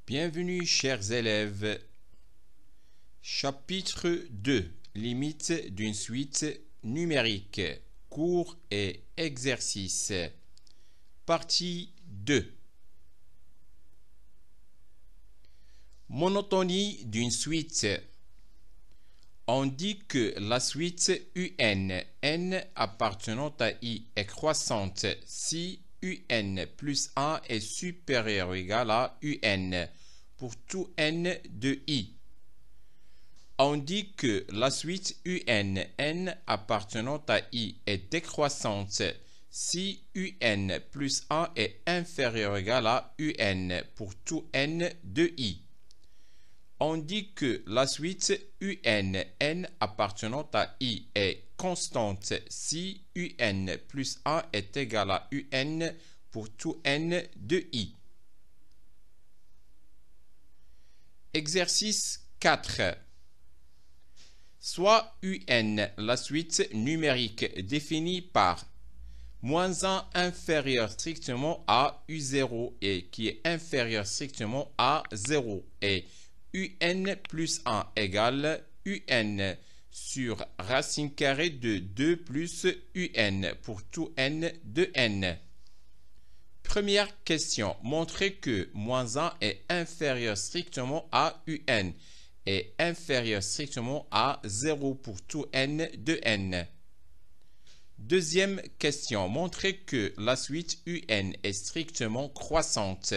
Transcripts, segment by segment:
Bienvenue chers élèves. Chapitre 2. Limites d'une suite numérique. Cours et exercices. Partie 2. Monotonie d'une suite. On dit que la suite UN, n appartenant à I est croissante si UN plus 1 est supérieur ou égal à UN pour tout n de I. On dit que la suite UN, n appartenant à I est décroissante si UN plus 1 est inférieur ou égal à UN pour tout n de I. On dit que la suite UN, n appartenant à I est constante si UN plus 1 est égal à UN pour tout n de I. Exercice 4. Soit UN, la suite numérique définie par -1 inférieur strictement à U0 et qui est inférieur strictement à 0 et UN plus 1 égale UN sur racine carrée de 2 plus UN pour tout n de n. Première question. Montrez que -1 est inférieur strictement à UN et inférieur strictement à 0 pour tout n de n. Deuxième question. Montrez que la suite UN est strictement croissante.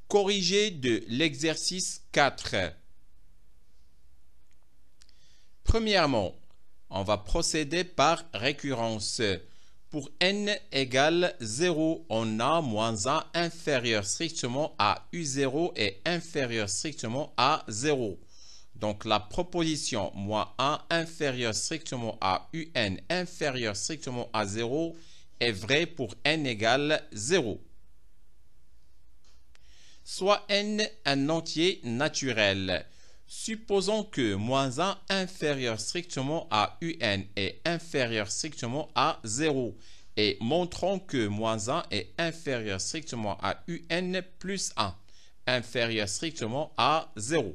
Corrigé de l'exercice 4. Premièrement, on va procéder par récurrence. Pour n égale 0, on a -1 inférieur strictement à U0 et inférieur strictement à 0. Donc la proposition -1 inférieur strictement à UN inférieur strictement à 0 est vraie pour n égale 0. Soit n un entier naturel. Supposons que -1 inférieur strictement à UN est inférieur strictement à 0 et montrons que -1 est inférieur strictement à UN plus 1 inférieur strictement à 0.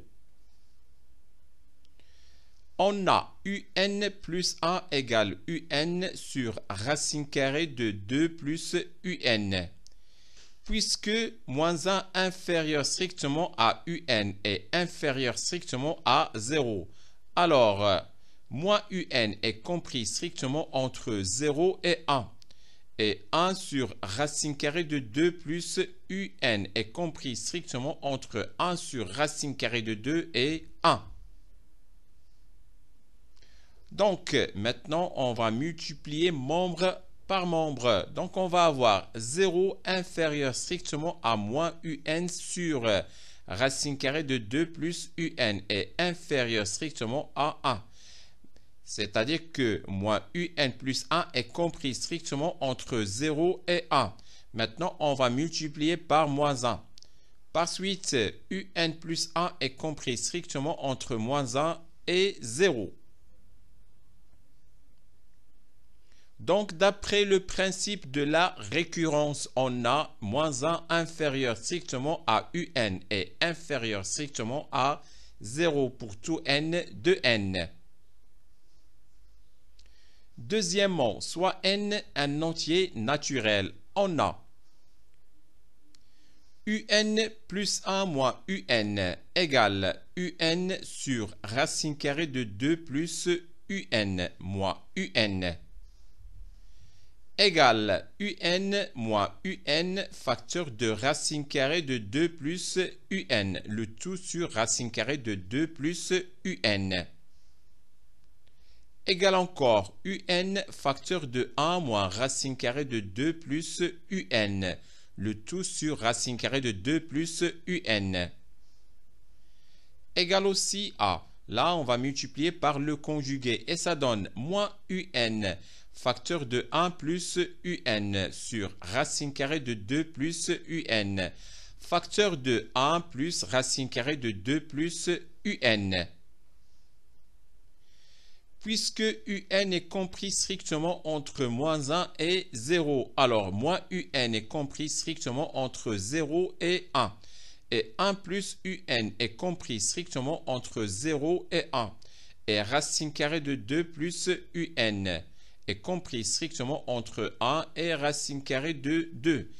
On a UN plus 1 égale UN sur racine carrée de 2 plus UN. Puisque -1 inférieur strictement à UN est inférieur strictement à 0. Alors, -UN est compris strictement entre 0 et 1. Et 1 sur racine carrée de 2 plus UN est compris strictement entre 1 sur racine carrée de 2 et 1. Donc, maintenant, on va multiplier membre par membre. Donc, on va avoir 0 inférieur strictement à -UN sur racine carrée de 2 plus UN est inférieur strictement à 1. C'est-à-dire que -UN plus 1 est compris strictement entre 0 et 1. Maintenant, on va multiplier par -1. Par suite, UN plus 1 est compris strictement entre -1 et 0. Donc, d'après le principe de la récurrence, on a -1 inférieur strictement à UN et inférieur strictement à 0 pour tout n de n. Deuxièmement, soit n un entier naturel, on a UN plus 1 moins UN égale UN sur racine carrée de 2 plus UN moins UN égale UN moins UN facteur de racine carrée de 2 plus UN, le tout sur racine carrée de 2 plus UN. Égale encore UN facteur de 1 moins racine carrée de 2 plus UN, le tout sur racine carrée de 2 plus UN. Égale aussi à, là on va multiplier par le conjugué et ça donne moins UN facteur de 1 plus UN sur racine carrée de 2 plus UN, facteur de 1 plus racine carrée de 2 plus UN. puisque un est compris strictement entre moins 1 et 0. Alors, moins un est compris strictement entre 0 et 1. Et 1 plus un est compris strictement entre 0 et 1. Et racine carrée de 2 plus un est compris strictement entre 1 et racine carrée de 2.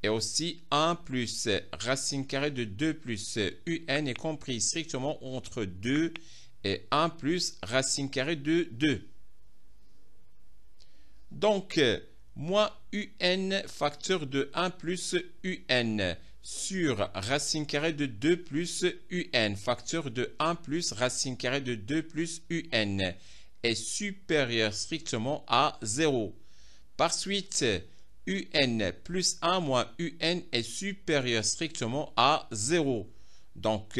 Et aussi 1 plus racine carrée de 2 plus un est compris strictement entre 2 et 1 plus racine carrée de 2. Donc, moins un facteur de 1 plus un sur racine carrée de 2 plus un facteur de 1 plus racine carrée de 2 plus un est supérieur strictement à 0. Par suite, un plus 1 moins un est supérieur strictement à 0. Donc,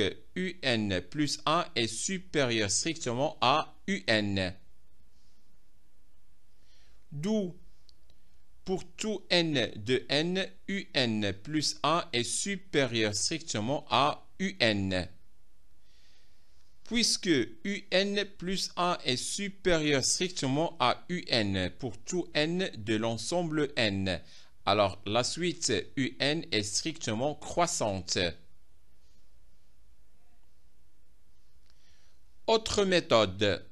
un plus 1 est supérieur strictement à un. D'où, pour tout n de n, un plus 1 est supérieur strictement à un. Puisque un plus 1 est supérieur strictement à un pour tout n de l'ensemble n, alors la suite un est strictement croissante. Autre méthode.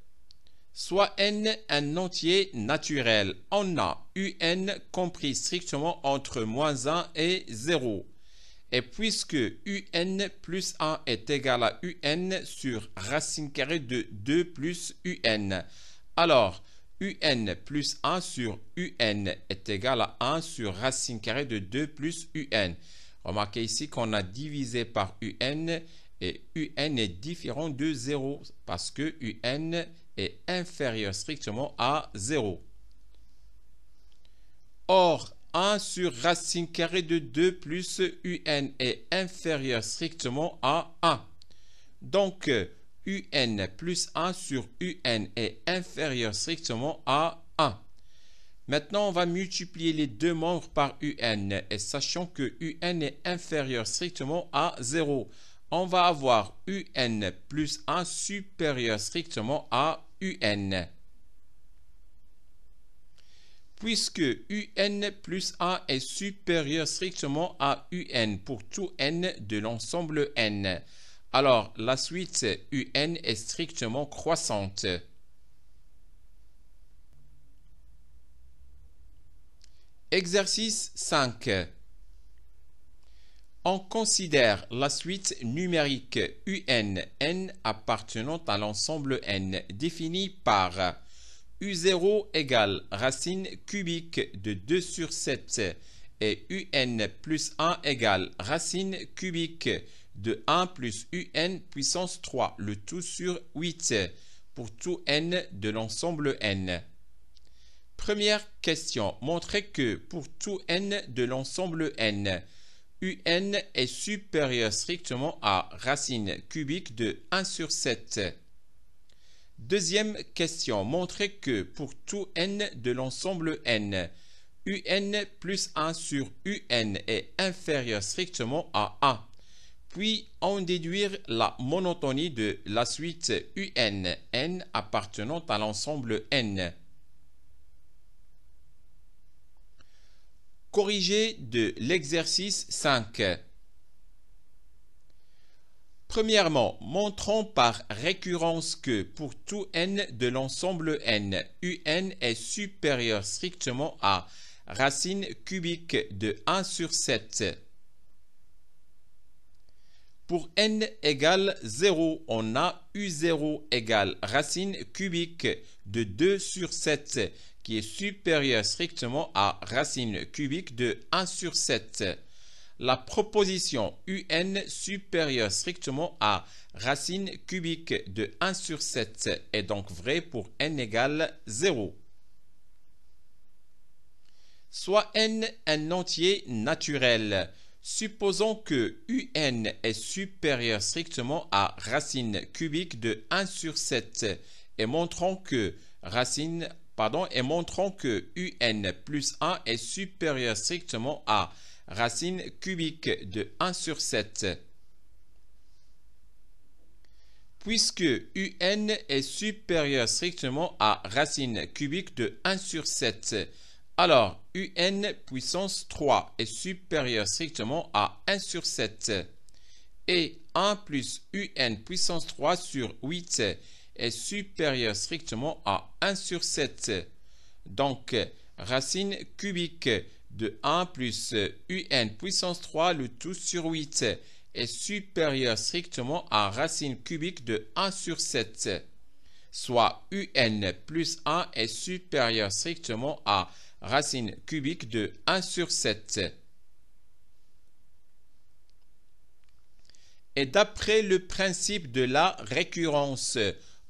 Soit n un entier naturel, on a un compris strictement entre moins 1 et 0. Et puisque un plus 1 est égal à un sur racine carrée de 2 plus un, alors un plus 1 sur un est égal à 1 sur racine carrée de 2 plus un. Remarquez ici qu'on a divisé par un et un est différent de 0 parce que un est inférieur strictement à 0. Or, 1 sur racine carrée de 2 plus un est inférieur strictement à 1. Donc, un plus 1 sur un est inférieur strictement à 1. Maintenant, on va multiplier les deux membres par un. Et sachant que un est inférieur strictement à 0, on va avoir un plus 1 supérieur strictement à un. Puisque un plus 1 est supérieur strictement à un pour tout n de l'ensemble n, alors la suite un est strictement croissante. Exercice 5. On considère la suite numérique n appartenant à l'ensemble n définie par U0 égale racine cubique de 2 sur 7 et un plus 1 égale racine cubique de 1 plus un puissance 3, le tout sur 8 pour tout n de l'ensemble n. Première question, montrez que pour tout n de l'ensemble n, un est supérieur strictement à racine cubique de 1 sur 7. Deuxième question, montrez que pour tout n de l'ensemble n, un plus 1 sur un est inférieur strictement à 1. Puis, en déduire la monotonie de la suite n appartenant à l'ensemble n. Corrigé de l'exercice 5. Premièrement, montrons par récurrence que pour tout n de l'ensemble n, un est supérieur strictement à racine cubique de 1 sur 7. Pour n égale 0, on a U0 égale racine cubique de 2 sur 7 qui est supérieur strictement à racine cubique de 1 sur 7. La proposition un supérieure strictement à racine cubique de 1 sur 7 est donc vraie pour n égale 0. Soit n un entier naturel. Supposons que un est supérieur strictement à racine cubique de 1 sur 7 et montrons que un plus 1 est supérieur strictement à racine cubique de 1 sur 7. puisque un est supérieur strictement à racine cubique de 1 sur 7. Alors, un puissance 3 est supérieur strictement à 1 sur 7. Et 1 plus un puissance 3 sur 8 est supérieur strictement à 1 sur 7. Donc, racine cubique de 1 plus un puissance 3, le tout sur 8, est supérieur strictement à racine cubique de 1 sur 7. Soit un plus 1 est supérieur strictement à racine cubique de 1 sur 7. Et d'après le principe de la récurrence,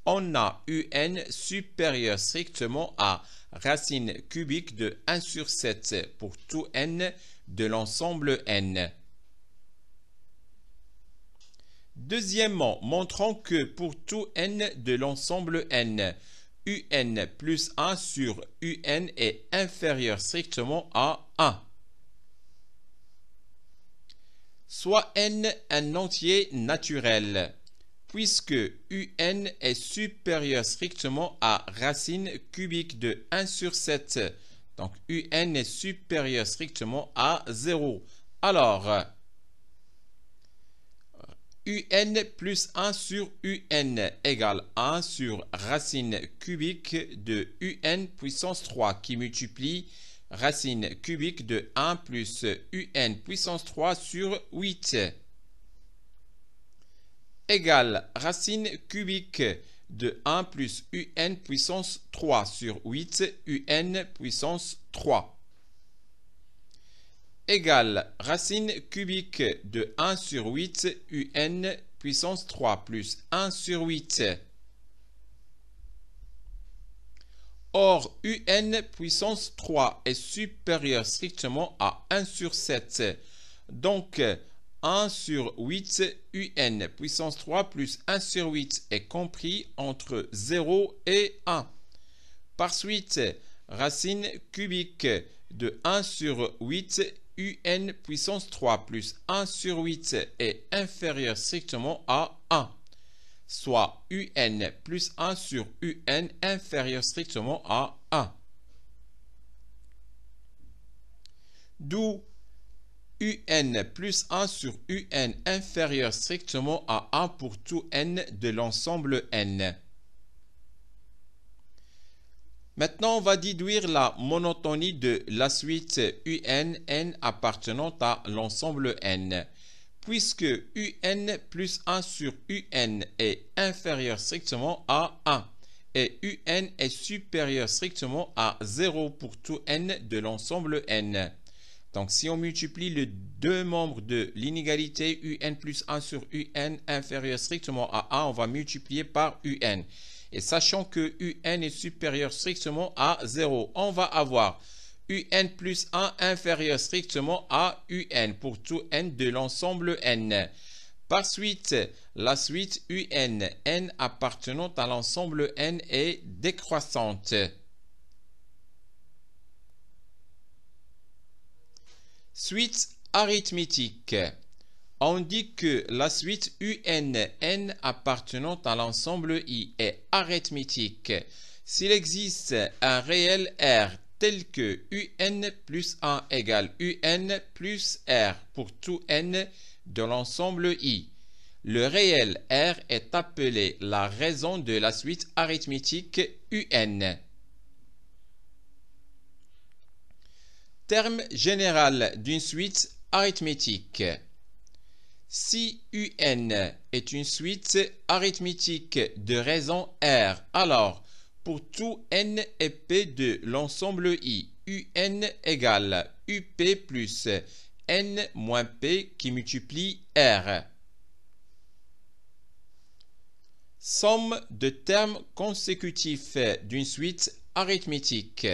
on a un supérieur strictement à racine cubique de 1 sur 7 pour tout n de l'ensemble n. Deuxièmement, montrons que pour tout n de l'ensemble n, un plus 1 sur un est inférieur strictement à 1. Soit n un entier naturel, puisque un est supérieur strictement à racine cubique de 1 sur 7. Donc un est supérieur strictement à 0. Alors, un plus 1 sur un égale 1 sur racine cubique de un puissance 3 qui multiplie racine cubique de 1 plus un puissance 3 sur 8 égale racine cubique de 1 plus un puissance 3 sur 8 un puissance 3 égale racine cubique de 1 sur 8 un puissance 3 plus 1 sur 8. Or, un puissance 3 est supérieur strictement à 1 sur 7. Donc, 1 sur 8 un puissance 3 plus 1 sur 8 est compris entre 0 et 1. Par suite, racine cubique de 1 sur 8 un puissance 3 plus 1 sur 8 est inférieur strictement à 1. Soit un plus 1 sur un inférieur strictement à 1. D'où un plus 1 sur un inférieur strictement à 1 pour tout n de l'ensemble n. Maintenant, on va déduire la monotonie de la suite n appartenant à l'ensemble n. Puisque un plus 1 sur un est inférieur strictement à 1 et un est supérieur strictement à 0 pour tout n de l'ensemble n. Donc, si on multiplie les deux membres de l'inégalité un plus 1 sur un inférieur strictement à 1, on va multiplier par un. Et sachant que un est supérieur strictement à 0, on va avoir un plus 1 inférieur strictement à un pour tout n de l'ensemble n. Par suite, la suite n appartenant à l'ensemble n est décroissante. Suite arithmétique. On dit que la suite n appartenant à l'ensemble i est arithmétique s'il existe un réel r tel que un plus 1 égale un plus r pour tout n de l'ensemble i. Le réel r est appelé la raison de la suite arithmétique un. Terme général d'une suite arithmétique. Si un est une suite arithmétique de raison r, alors pour tout n épais de l'ensemble i, un égale up plus n moins p qui multiplie r. Somme de termes consécutifs d'une suite arithmétique.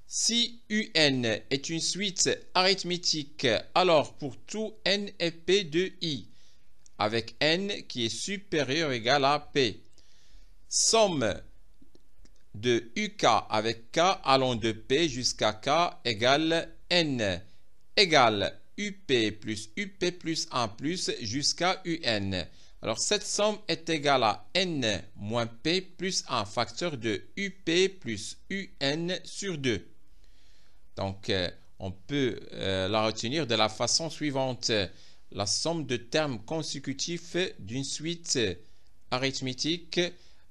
Si un est une suite arithmétique, alors pour tout n épais de i, avec n qui est supérieur ou égal à p, somme de uk avec k allant de p jusqu'à k égale n, égale up plus 1 plus jusqu'à un. Alors, cette somme est égale à n moins p plus 1, facteur de up plus un sur 2. Donc, on peut la retenir de la façon suivante. La somme de termes consécutifs d'une suite arithmétique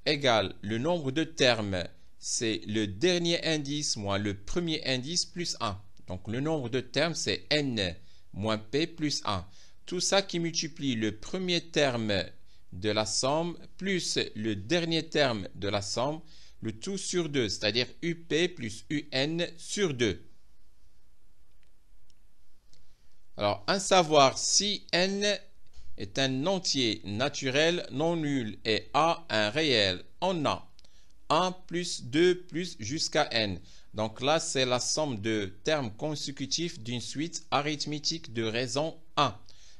égale le nombre de termes. C'est le dernier indice moins le premier indice plus 1. Donc, le nombre de termes, c'est n moins p plus 1. Tout ça qui multiplie le premier terme de la somme plus le dernier terme de la somme, le tout sur 2, c'est-à-dire up plus un sur 2. Alors, à savoir si n est un entier naturel non nul et a un réel, on a 1 plus 2 plus jusqu'à n. Donc là, c'est la somme de termes consécutifs d'une suite arithmétique de raison 1.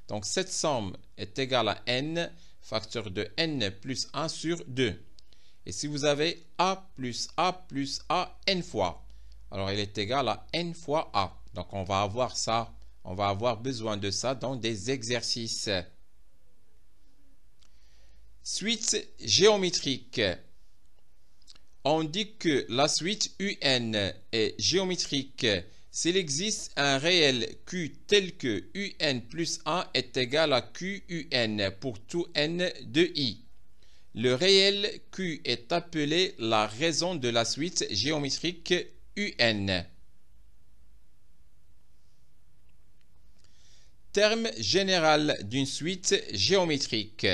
Donc cette somme est égale à n, facteur de n plus 1 sur 2. Et si vous avez a plus a plus a n fois, alors il est égal à n fois a. Donc on va avoir ça. On va avoir besoin de ça dans des exercices. Suite géométrique. On dit que la suite un est géométrique s'il existe un réel q tel que un plus 1 est égal à qun pour tout n de i. Le réel q est appelé la raison de la suite géométrique un. Terme général d'une suite géométrique.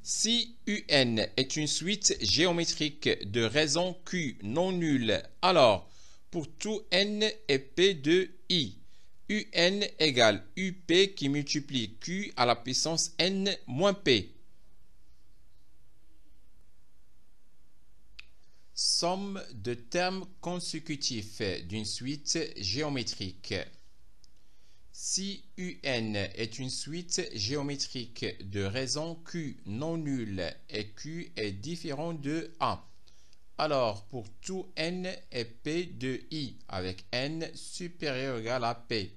Si un est une suite géométrique de raison q non nulle, alors pour tout n et p de i, un égale up qui multiplie q à la puissance n moins p. Somme de termes consécutifs d'une suite géométrique. Si un est une suite géométrique de raison q non nulle et q est différent de a, alors pour tout n et p de i avec n supérieur ou égal à p,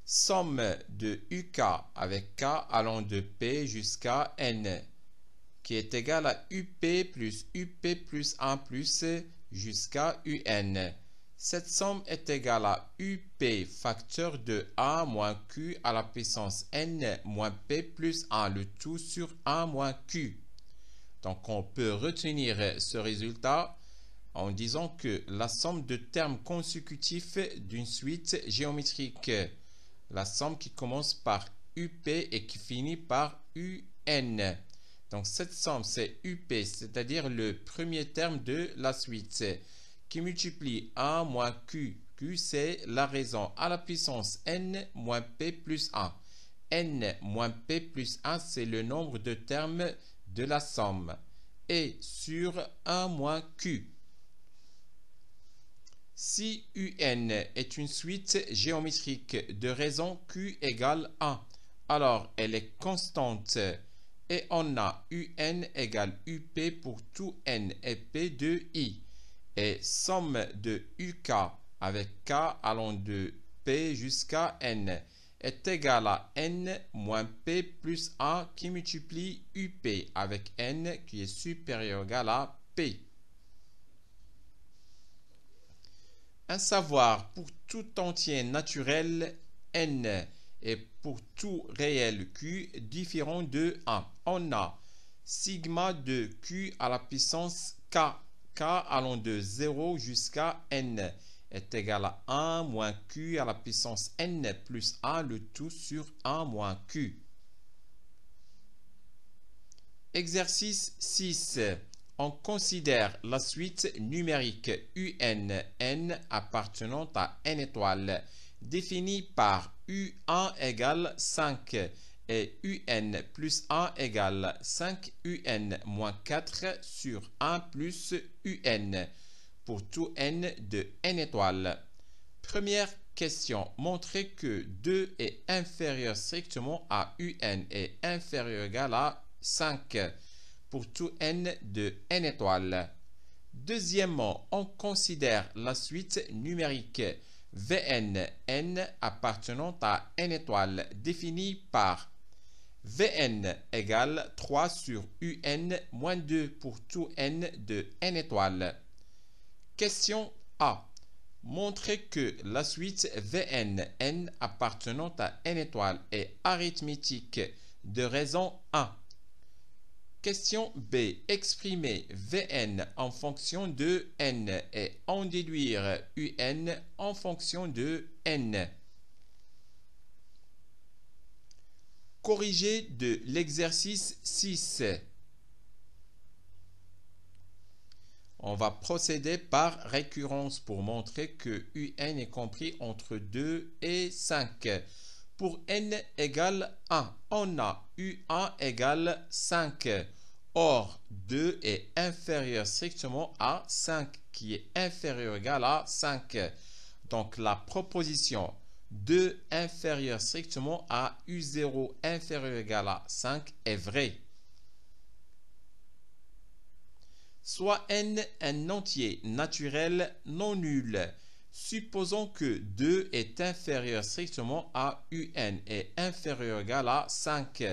somme de uk avec k allant de p jusqu'à n, qui est égal à up plus 1 plus jusqu'à un. Cette somme est égale à up facteur de a moins q à la puissance n moins p plus 1, le tout sur 1 moins q. Donc on peut retenir ce résultat en disant que la somme de termes consécutifs d'une suite géométrique, la somme qui commence par up et qui finit par un. Donc cette somme, c'est up, c'est-à-dire le premier terme de la suite, qui multiplie 1 moins q. Q, c'est la raison à la puissance n moins p plus 1. n moins p plus 1, c'est le nombre de termes de la somme. Et sur 1 moins q. Si un est une suite géométrique de raison q égale 1, alors elle est constante. Et on a un égale up pour tout n et p de i. Et somme de uk avec k allant de p jusqu'à n est égale à n moins p plus 1 qui multiplie up avec n qui est supérieur ou égal à p. Un savoir pour tout entier naturel n et pour tout réel q différent de 1. On a sigma de q à la puissance k, k allant de 0 jusqu'à n, est égal à 1 moins q à la puissance n plus 1, le tout sur 1 moins q. Exercice 6. On considère la suite numérique n appartenant à n étoiles, définie par U1 égale 5 et UN plus 1 égale 5 UN moins 4 sur 1 plus UN pour tout n de n étoiles. Première question. Montrez que 2 est inférieur strictement à UN et inférieur ou égal à 5 pour tout n de n étoiles. Deuxièmement, on considère la suite numérique Vn, n appartenant à n étoile, défini par Vn égale 3 sur Un moins 2 pour tout n de n étoile. Question A. Montrer que la suite Vn, n appartenant à n étoile est arithmétique de raison 1. Question B. Exprimer Vn en fonction de n et en déduire Un en fonction de n. Corrigé de l'exercice 6. On va procéder par récurrence pour montrer que Un est compris entre 2 et 5. Pour n égale 1, on a U1 égale 5. Or, 2 est inférieur strictement à 5, qui est inférieur ou égal à 5. Donc, la proposition 2 inférieur strictement à U0 inférieur ou égal à 5 est vraie. Soit n un entier naturel non nul. Supposons que 2 est inférieur strictement à Un et inférieur ou égal à 5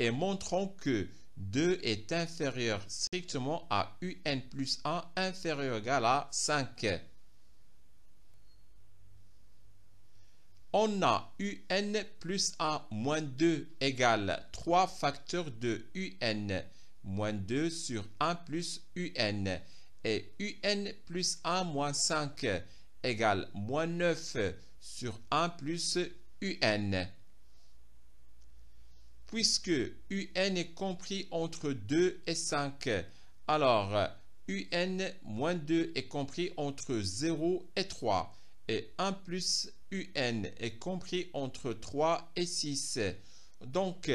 et montrons que 2 est inférieur strictement à Un plus 1 inférieur ou égal à 5. On a Un plus 1 moins 2 égale 3 facteurs de Un moins 2 sur 1 plus Un et Un plus 1 moins 5 égale moins 9 sur 1 plus Un. Puisque Un est compris entre 2 et 5, alors Un moins 2 est compris entre 0 et 3 et 1 plus Un est compris entre 3 et 6. Donc,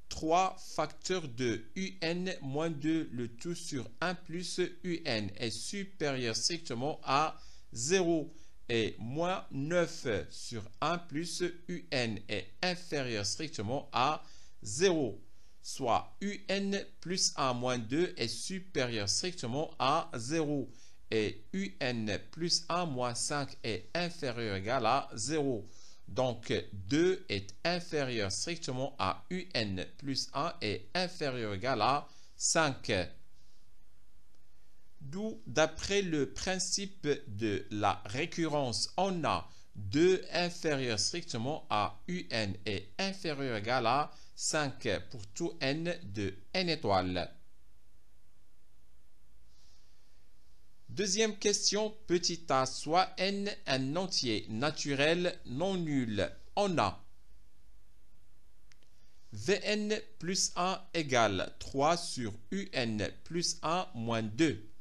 3 facteurs de Un moins 2, le tout sur 1 plus Un est supérieur strictement à 0 et moins 9 sur 1 plus Un est inférieur strictement à 0. Soit Un plus 1 moins 2 est supérieur strictement à 0 et Un plus 1 moins 5 est inférieur ou égal à 0. Donc, 2 est inférieur strictement à Un plus 1 est inférieur ou égal à 5. D'où, d'après le principe de la récurrence, on a 2 inférieur strictement à Un et inférieur ou égal à 5 pour tout n de n étoiles. Deuxième question, petit a, soit n un entier naturel non nul. On a Vn plus 1 égale 3 sur Un plus 1 moins 2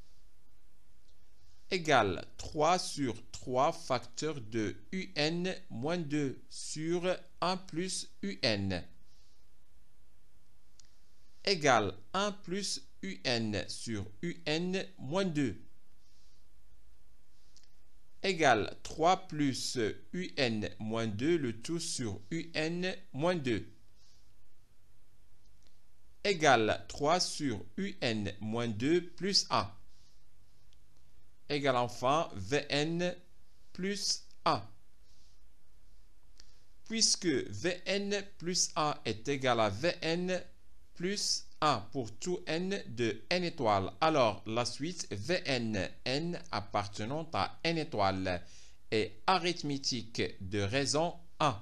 égale 3 sur 3 facteurs de Un moins 2 sur 1 plus Un égale 1 plus Un sur Un moins 2 égale 3 plus Un moins 2, le tout sur Un moins 2 égale 3 sur Un moins 2 plus 1 égale enfin Vn plus 1. Puisque Vn plus 1 est égal à Vn plus 1 pour tout n de n étoiles, alors la suite Vn, n appartenant à n étoiles, est arithmétique de raison 1.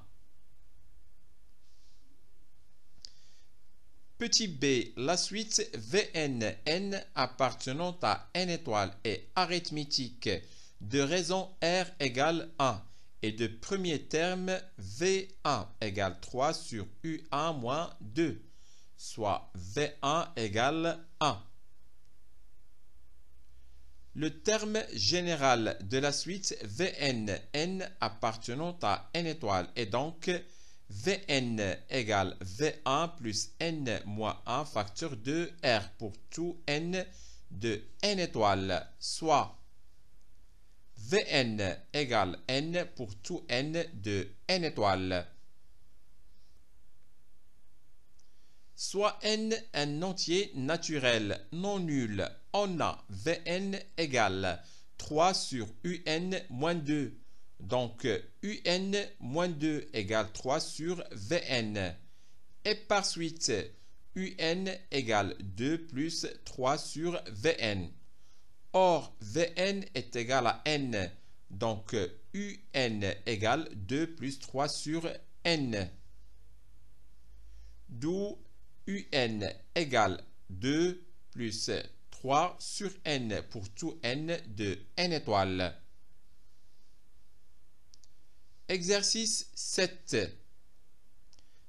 Petit b, la suite Vn, n appartenant à n étoiles est arithmétique de raison R égale 1 et de premier terme V1 égale 3 sur U1 moins 2, soit V1 égale 1. Le terme général de la suite Vn, n appartenant à n étoiles est donc Vn égale V1 plus n moins 1 facteur de R pour tout n de n étoiles, soit Vn égale n pour tout n de n étoiles. Soit n un entier naturel non nul, on a Vn égale 3 sur Un moins 2. Donc, UN moins 2 égale 3 sur VN. Et par suite, UN égale 2 plus 3 sur Vn. Or, Vn est égal à n. Donc, UN égale 2 plus 3 sur n. D'où UN égale 2 plus 3 sur n pour tout n de n étoiles. Exercice 7.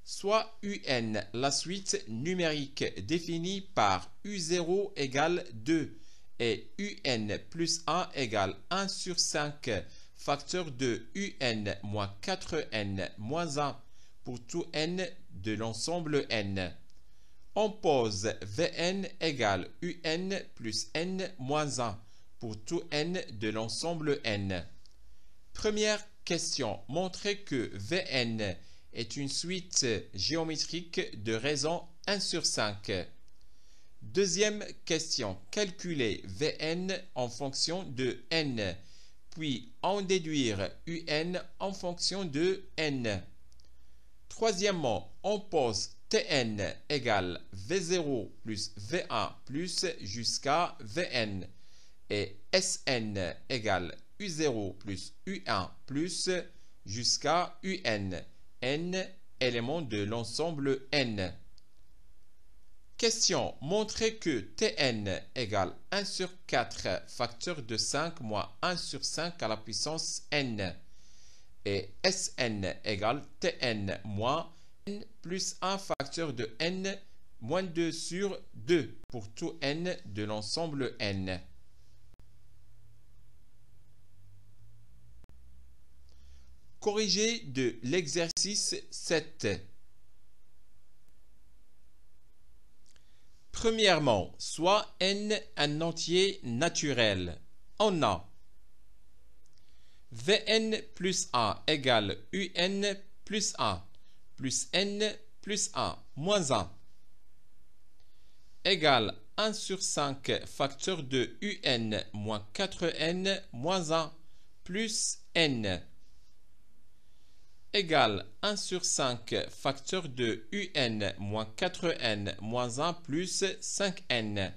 Soit UN, la suite numérique définie par U0 égale 2 et UN plus 1 égale 1 sur 5, facteur de UN moins 4n moins 1 pour tout n de l'ensemble n. On pose Vn égale UN plus n moins 1 pour tout n de l'ensemble n. Première question, montrer que Vn est une suite géométrique de raison 1 sur 5. Deuxième question, calculer Vn en fonction de n, puis en déduire Un en fonction de n. Troisièmement, on pose Tn égale V0 plus V1 plus jusqu'à Vn et Sn égale U0 plus U1 plus jusqu'à Un. N éléments de l'ensemble n. Question, montrer que Tn égale 1 sur 4 facteur de 5 moins 1 sur 5 à la puissance n et Sn égale Tn moins n plus 1 facteur de n moins 2 sur 2 pour tout n de l'ensemble n. Corrigé de l'exercice 7. Premièrement, soit n un entier naturel. On a Vn plus 1 égale Un plus 1 plus n plus 1 moins 1 égale 1 sur 5 facteur de Un moins 4n moins 1 plus n égale 1 sur 5 facteur de Un moins 4n moins 1 plus 5n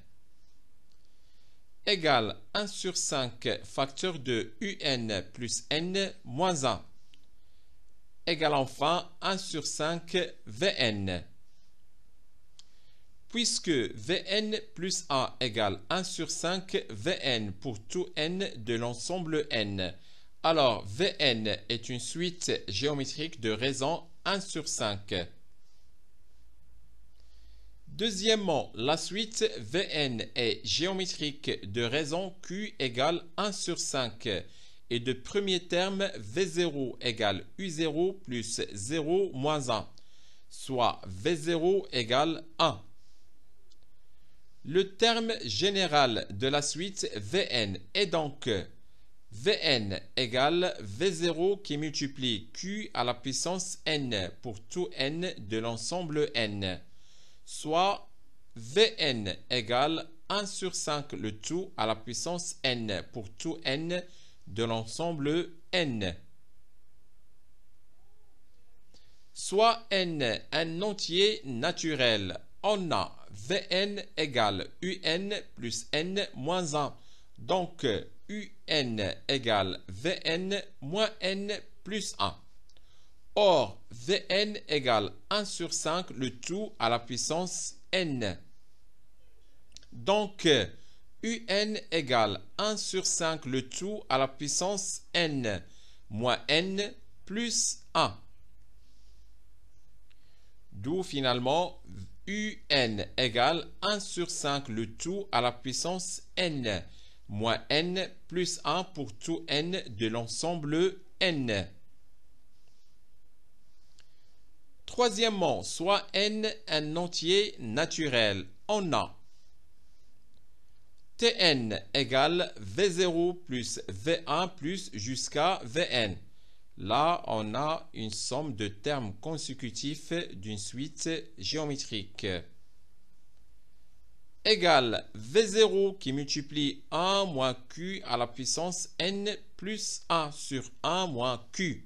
égale 1 sur 5 facteur de Un plus n moins 1 égale enfin 1 sur 5 Vn. Puisque Vn plus 1 égale 1 sur 5 Vn pour tout n de l'ensemble n, alors Vn est une suite géométrique de raison 1 sur 5. Deuxièmement, la suite Vn est géométrique de raison Q égale 1 sur 5 et de premier terme V0 égale U0 plus 0 moins 1, soit V0 égale 1. Le terme général de la suite Vn est donc Vn égale V0 qui multiplie Q à la puissance n pour tout n de l'ensemble n, soit Vn égale 1 sur 5 le tout à la puissance n pour tout n de l'ensemble n. Soit n un entier naturel, on a Vn égale Un plus n moins 1, donc Un égale Vn moins n plus 1. Or, Vn égale 1 sur 5 le tout à la puissance n. Donc, Un égale 1 sur 5 le tout à la puissance n moins n plus 1. D'où finalement Un égale 1 sur 5 le tout à la puissance n moins n plus 1 pour tout n de l'ensemble n. Troisièmement, soit n un entier naturel, on a Tn égale V0 plus V1 plus jusqu'à Vn. Là, on a une somme de termes consécutifs d'une suite géométrique. égale V0 qui multiplie 1 moins Q à la puissance N plus 1 sur 1 moins Q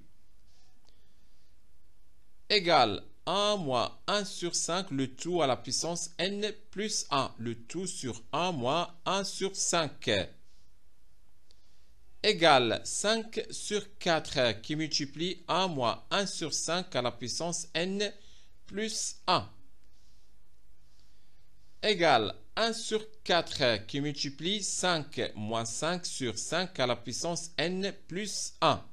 égale 1 moins 1 sur 5 le tout à la puissance N plus 1 le tout sur 1 moins 1 sur 5 égale 5 sur 4 qui multiplie 1 moins 1 sur 5 à la puissance N plus 1 égale 1 sur 4 qui multiplie 5 moins 5 sur 5 à la puissance N plus 1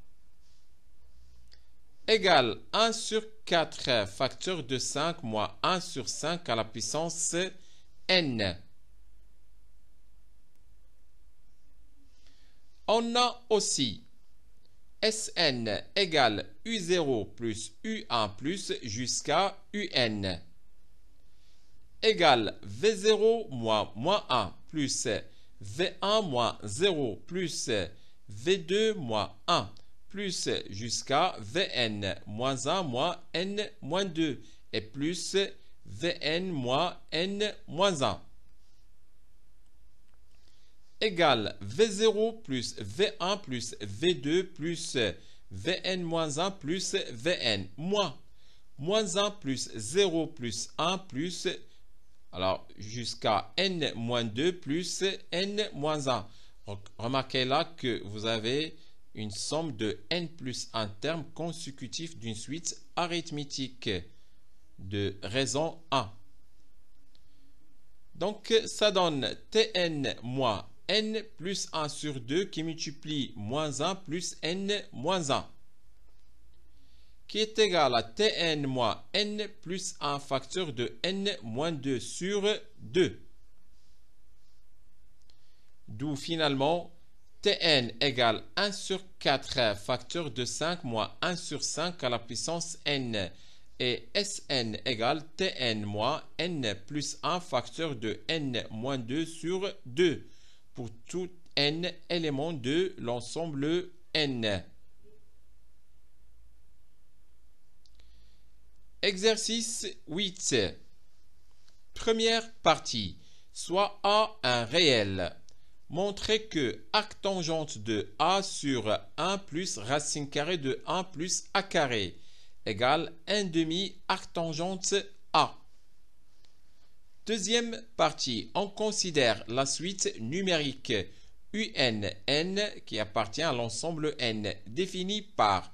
égale 1 sur 4 facteur de 5 moins 1 sur 5 à la puissance N. On a aussi Sn égale U0 plus U1 plus jusqu'à Un égale V0 moins moins 1 plus V1 moins 0 plus V2 moins 1 plus jusqu'à Vn moins 1 moins N moins 2 et plus Vn moins N moins 1 égale V0 plus V1 plus V2 plus Vn moins 1 plus Vn moins 1 plus 0 plus 1 plus alors jusqu'à N moins 2 plus N moins 1. Remarquez là que vous avez une somme de N plus 1 termes consécutifs d'une suite arithmétique de raison 1. Donc ça donne Tn moins N plus 1 sur 2 qui multiplie moins 1 plus N moins 1 qui est égal à Tn moins N plus 1 facteur de N moins 2 sur 2. D'où finalement Tn égale 1 sur 4 facteur de 5 moins 1 sur 5 à la puissance N et Sn égale Tn moins N plus 1 facteur de N moins 2 sur 2 pour tout N éléments de l'ensemble N. Exercice 8. Première partie. Soit A un réel. Montrez que arctangente de A sur 1 plus racine carrée de 1 plus A carré égale 1 demi arctangente A. Deuxième partie. On considère la suite numérique UNN qui appartient à l'ensemble N définie par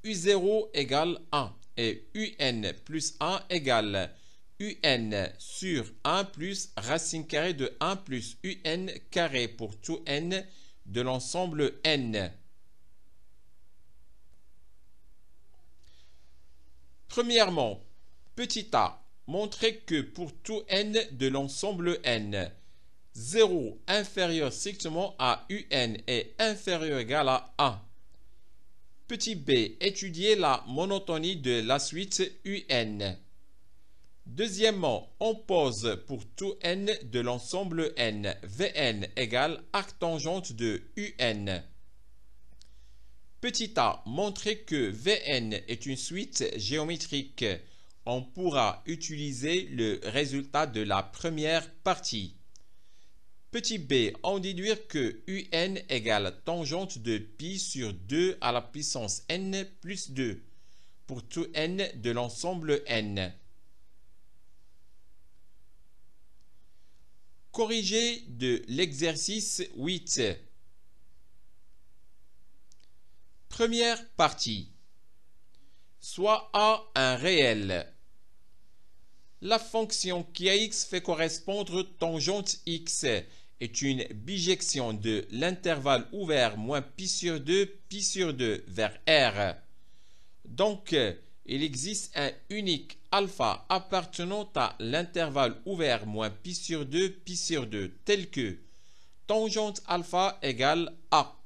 U0 égale 1 et UN plus 1 égale UN sur 1 plus racine carrée de 1 plus UN carré pour tout N de l'ensemble N. Premièrement, petit a, montrez que pour tout N de l'ensemble N, 0 inférieur strictement à UN est inférieur ou égal à 1. Petit b, étudier la monotonie de la suite UN. Deuxièmement, on pose pour tout n de l'ensemble n, Vn égale arctangente de Un. Petit a, montrer que Vn est une suite géométrique. On pourra utiliser le résultat de la première partie. Petit b, on déduire que Un égale tangente de pi sur 2 à la puissance n plus 2 pour tout n de l'ensemble n. Corrigé de l'exercice 8. Première partie. Soit A un réel. La fonction qui à x fait correspondre tangente x est une bijection de l'intervalle ouvert moins pi sur 2 vers R. Donc, il existe un unique alpha appartenant à l'intervalle ouvert moins pi sur 2 tel que tangente alpha égale A.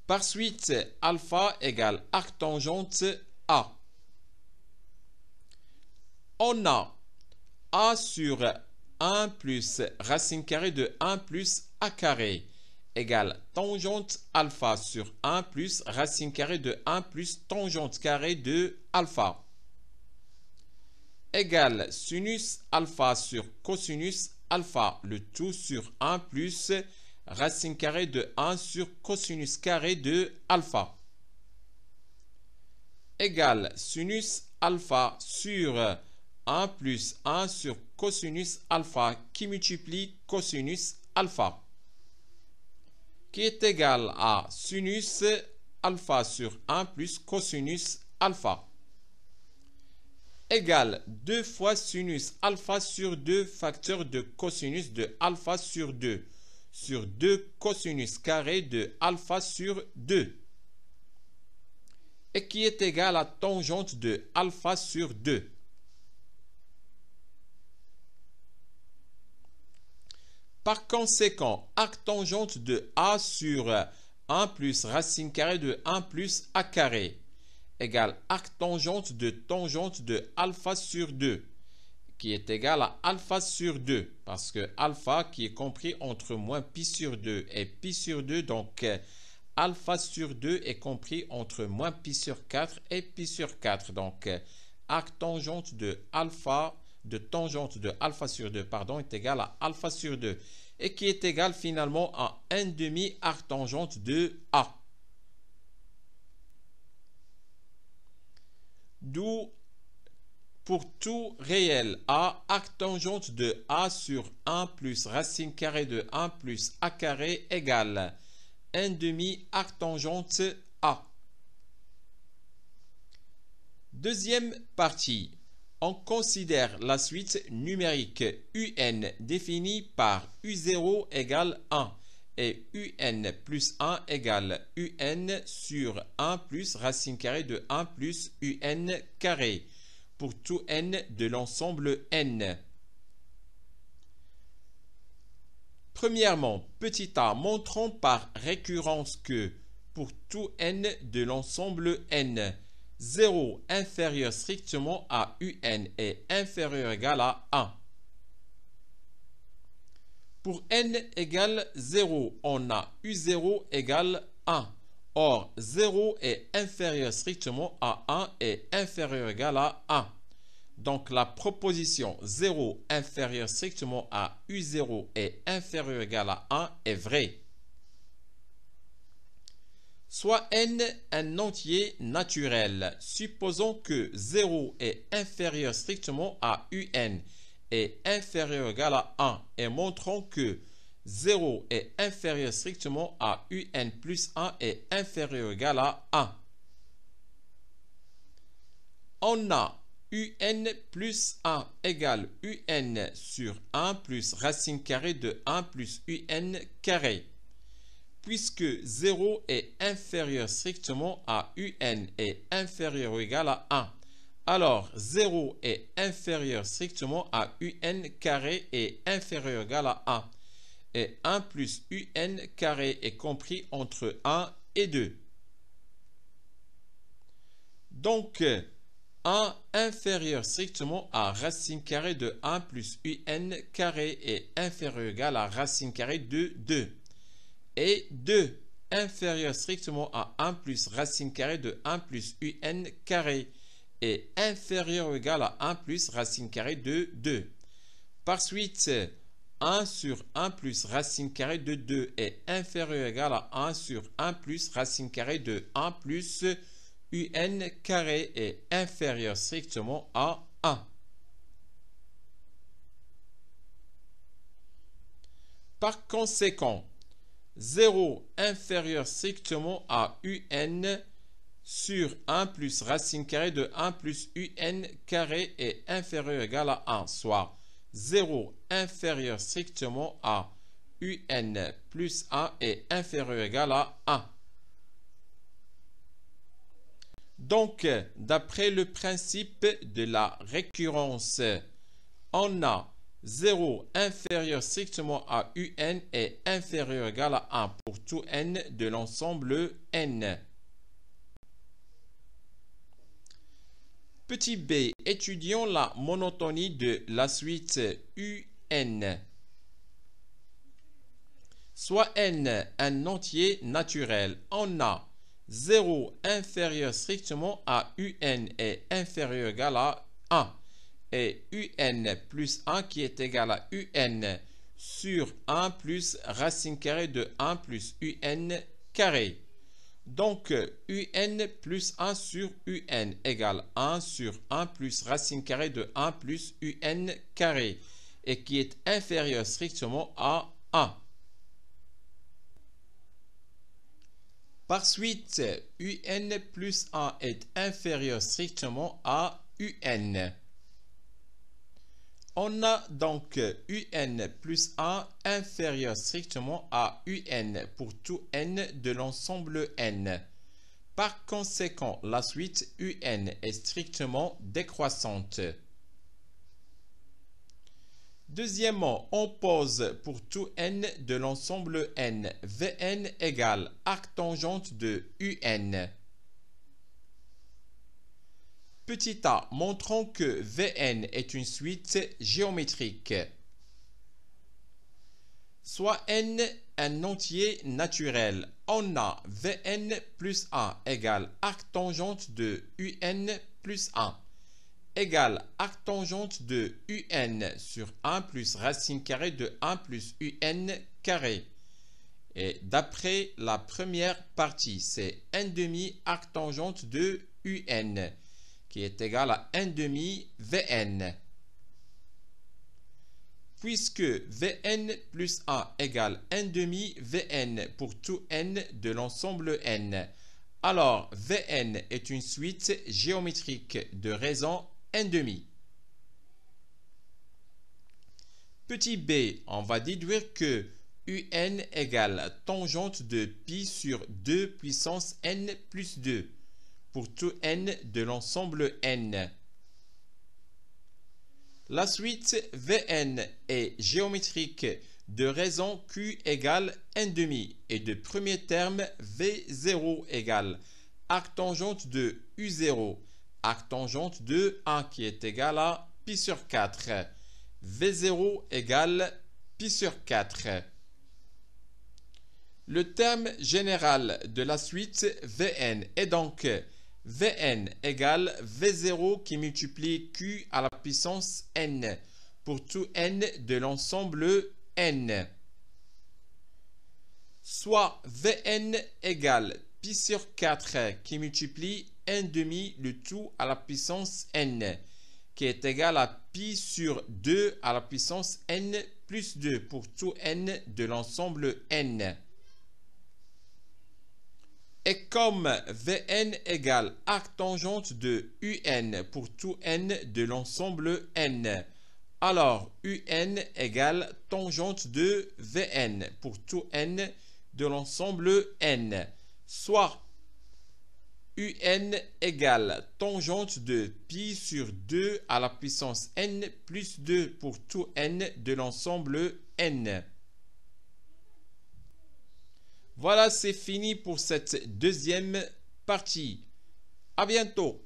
Par suite, alpha égale arctangente A. On a A sur 1 plus racine carrée de 1 plus A carré égale tangente alpha sur 1 plus racine carrée de 1 plus tangente carrée de alpha. égale sinus alpha sur cosinus alpha, le tout sur 1 plus racine carrée de 1 sur cosinus carré de alpha, égale sinus alpha sur 1 plus 1 sur cosinus alpha qui multiplie cosinus alpha, qui est égal à sinus alpha sur 1 plus cosinus alpha, égale 2 fois sinus alpha sur 2 facteur de cosinus de alpha sur 2 cosinus carré de alpha sur 2, et qui est égal à tangente de alpha sur 2. Par conséquent, arctangente de A sur 1 plus racine carrée de 1 plus A carré égale arctangente de alpha sur 2, qui est égal à alpha sur 2, parce que alpha qui est compris entre moins pi sur 2 et pi sur 2, donc alpha sur 2 est compris entre moins pi sur 4 et pi sur 4. Donc arctangente de tangente de alpha sur 2 est égal à alpha sur 2, et qui est égal finalement à 1 demi arctangente de A. D'où pour tout réel A, arctangente de A sur 1 plus racine carrée de 1 plus A carré égale 1 demi arctangente A. Deuxième partie, on considère la suite numérique UN définie par U0 égale 1 et UN plus 1 égale UN sur 1 plus racine carrée de 1 plus UN carré pour tout n de l'ensemble n. Premièrement, petit a, montrons par récurrence que pour tout n de l'ensemble n, 0 inférieur strictement à un est inférieur ou égal à 1. Pour n égale 0, on a u0 égale 1. Or, 0 est inférieur strictement à 1 et inférieur ou égal à 1. Donc, la proposition 0 inférieur strictement à u0 est inférieur ou égal à 1 est vraie. Soit n un entier naturel. Supposons que 0 est inférieur strictement à un est inférieur ou égal à 1 et montrons que 0 est inférieur strictement à un plus 1 est inférieur ou égal à 1. On a un plus 1 égale un sur 1 plus racine carrée de 1 plus un carré. Puisque 0 est inférieur strictement à un est inférieur ou égal à 1. Alors, 0 est inférieur strictement à un carré et inférieur ou égal à 1. Et 1 plus un carré est compris entre 1 et 2. Donc, 1 inférieur strictement à racine carrée de 1 plus un carré est inférieur ou égal à racine carrée de 2. Et 2 inférieur strictement à 1 plus racine carrée de 1 plus un carré est inférieur ou égal à 1 plus racine carrée de 2. Par suite, 1 sur 1 plus racine carrée de 2 est inférieur ou égal à 1 sur 1 plus racine carrée de 1 plus un carré est inférieur strictement à 1. Par conséquent, 0 inférieur strictement à un sur 1 plus racine carrée de 1 plus un carré est inférieur ou égal à 1, soit 0 inférieur strictement à un plus 1 est inférieur ou égal à 1. Donc, d'après le principe de la récurrence, on a 0 inférieur strictement à un est inférieur ou égal à 1 pour tout n de l'ensemble n. Petit b, étudions la monotonie de la suite un. Soit n un entier naturel, on a 0 inférieur strictement à un est inférieur ou égal à 1. et un plus 1 qui est égal à un sur 1 plus racine carrée de 1 plus un carré. Donc, un plus 1 sur un égale 1 sur 1 plus racine carrée de 1 plus un carré et qui est inférieur strictement à 1. Par suite, un plus 1 est inférieur strictement à un. On a donc un plus 1 inférieur strictement à un pour tout n de l'ensemble n. Par conséquent, la suite un est strictement décroissante. Deuxièmement, on pose pour tout n de l'ensemble n, Vn égale arctangente de un. Petit a, montrons que Vn est une suite géométrique. Soit n un entier naturel. On a Vn plus 1 égale arctangente de un plus 1 égale arctangente de un sur 1 plus racine carrée de 1 plus un carré. Et d'après la première partie, c'est 1 demi arctangente de un qui est égal à 1 demi Vn. Puisque Vn plus 1 égale 1 demi Vn pour tout n de l'ensemble n, alors Vn est une suite géométrique de raison 1 demi. Petit b, on va déduire que un égale tangente de pi sur 2 puissance n plus 2 pour tout n de l'ensemble n. La suite Vn est géométrique de raison q égale 1 demi et de premier terme V0 égale arctangente de U0, arctangente de 1 qui est égal à pi sur 4. V0 égale pi sur 4. Le terme général de la suite Vn est donc Vn égale V0 qui multiplie Q à la puissance n pour tout n de l'ensemble n. Soit Vn égale pi sur 4 qui multiplie 1 demi le tout à la puissance n qui est égal à pi sur 2 à la puissance n plus 2 pour tout n de l'ensemble n. Et comme Vn égale arctangente de un pour tout n de l'ensemble n, alors un égale tangente de Vn pour tout n de l'ensemble n, soit un égale tangente de pi sur 2 à la puissance n plus 2 pour tout n de l'ensemble n. Voilà, c'est fini pour cette deuxième partie. À bientôt.